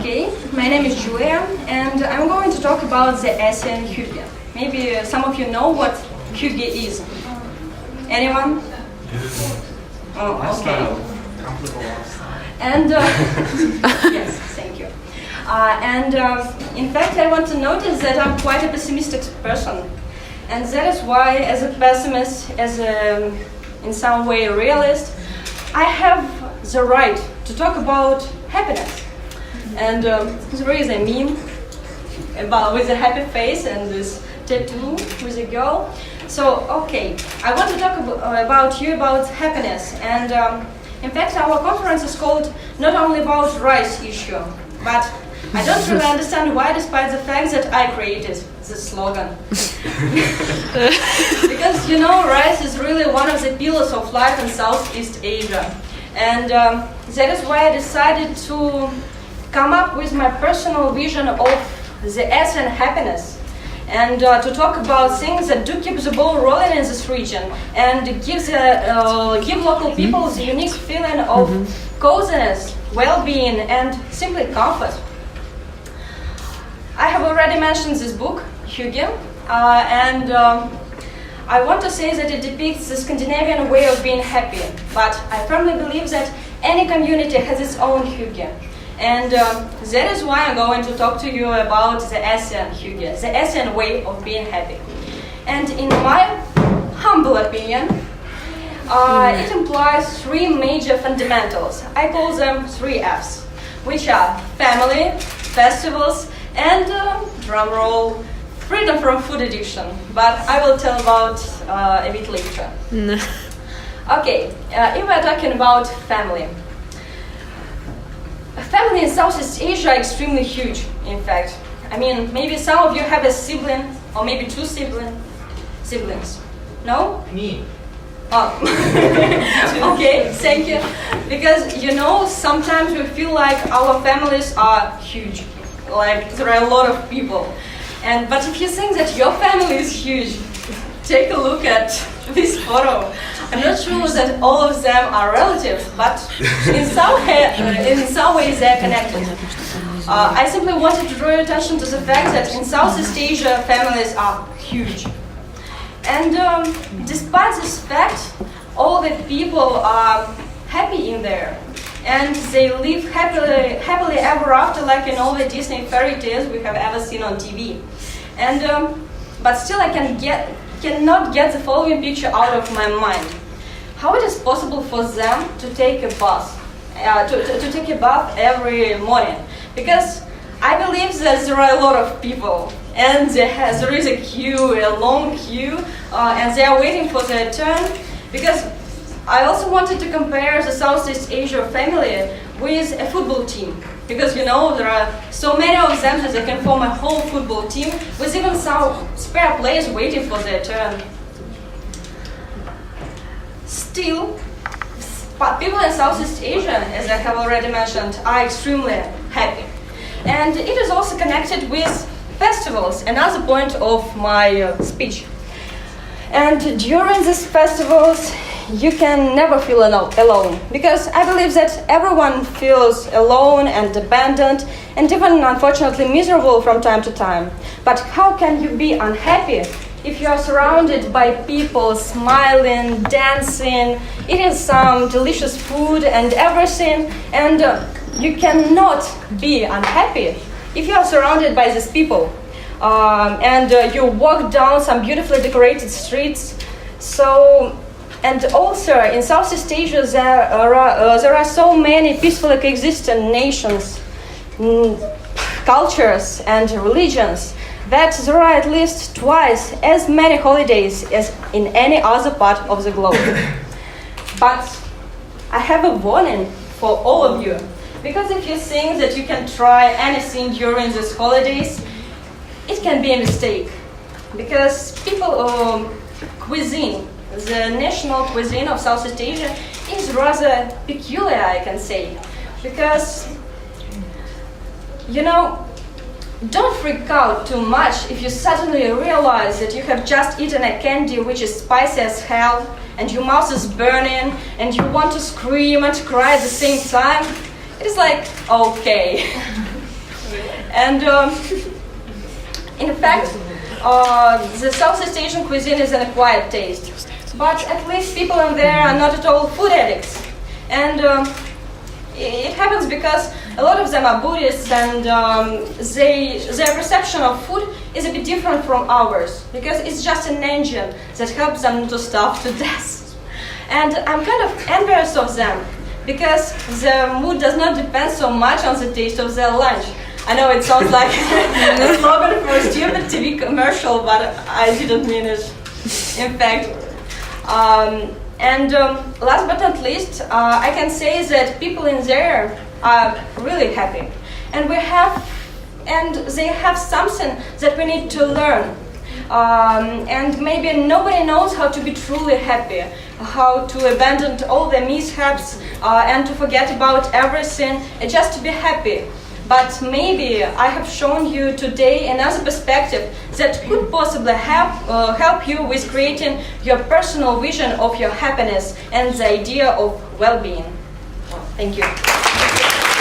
Okay, my name is Julia, and I'm going to talk about the Asian hygge. Maybe some of you know what hygge is. Anyone? Oh, okay. And yes, thank you. In fact, I want to notice that I'm quite a pessimistic person, and that is why, as a pessimist, in some way realist, I have the right to talk about happiness. And there is a meme with a happy face and this tattoo with a girl. So, okay, I want to talk about happiness. And in fact, our conference is called not only about rice issue, but I don't really understand why, despite the fact that I created this slogan. Because, you know, rice is really one of the pillars of life in Southeast Asia. And that is why I decided to come up with my personal vision of the Asian happiness and to talk about things that do keep the ball rolling in this region and give local people the unique feeling of coziness, well-being, and simply comfort. I have already mentioned this book, Hygge, and I want to say that it depicts the Scandinavian way of being happy, but I firmly believe that any community has its own hygge. And that is why I'm going to talk to you about the Asian hygge, the Asian way of being happy. And in my humble opinion, it implies three major fundamentals. I call them 3 Fs, which are family, festivals, and, drum roll, freedom from food addiction. But I will tell about a bit later. Okay, if we're talking about family. Family in Southeast Asia are extremely huge, in fact. I mean, maybe some of you have a sibling, or maybe 2 siblings. No? Me. Oh. Okay, thank you. Because, you know, sometimes we feel like our families are huge. Like, there are a lot of people. But if you think that your family is huge, take a look at this photo. I'm not sure that all of them are relatives, but in some ways they are connected. I simply wanted to draw your attention to the fact that in Southeast Asia, families are huge. And despite this fact, all the people are happy in there. And they live happily ever after, like in all the Disney fairy tales we have ever seen on TV. And but still I cannot get the following picture out of my mind. How it is possible for them to take a bath, to take a bath every morning? Because I believe that there are a lot of people, and there is a queue, a long queue, and they are waiting for their turn. Because I also wanted to compare the Southeast Asia family with a football team. Because, you know, there are so many of them that they can form a whole football team with even some spare players waiting for their turn. Still, people in Southeast Asia, as I have already mentioned, are extremely happy. And it is also connected with festivals, another point of my speech. And during these festivals, you can never feel alone, because I believe that everyone feels alone and abandoned and even unfortunately miserable from time to time. But how can you be unhappy if you are surrounded by people smiling, dancing, eating some delicious food and everything, and you cannot be unhappy if you are surrounded by these people and you walk down some beautifully decorated streets. And also in Southeast Asia there are so many peacefully coexisting nations, cultures and religions that there are at least twice as many holidays as in any other part of the globe. But I have a warning for all of you, because if you think that you can try anything during these holidays, it can be a mistake. Because cuisine, the national cuisine of Southeast Asia is rather peculiar, I can say. Because, you know, don't freak out too much if you suddenly realize that you have just eaten a candy which is spicy as hell, and your mouth is burning, and you want to scream and cry at the same time. It is like, okay. And in fact, the Southeast Asian cuisine is an acquired taste. But at least people in there are not at all food addicts. And it happens because a lot of them are Buddhists, and their perception of food is a bit different from ours, because it's just an engine that helps them to starve to death. And I'm kind of envious of them, because their mood does not depend so much on the taste of their lunch. I know it sounds like a slogan for a stupid TV commercial, but I didn't mean it, in fact. Last but not least, I can say that people in there are really happy, and they have something that we need to learn. And maybe nobody knows how to be truly happy, how to abandon all the mishaps and to forget about everything and just to be happy. But maybe I have shown you today another perspective that could possibly help you with creating your personal vision of your happiness and the idea of well-being. Thank you.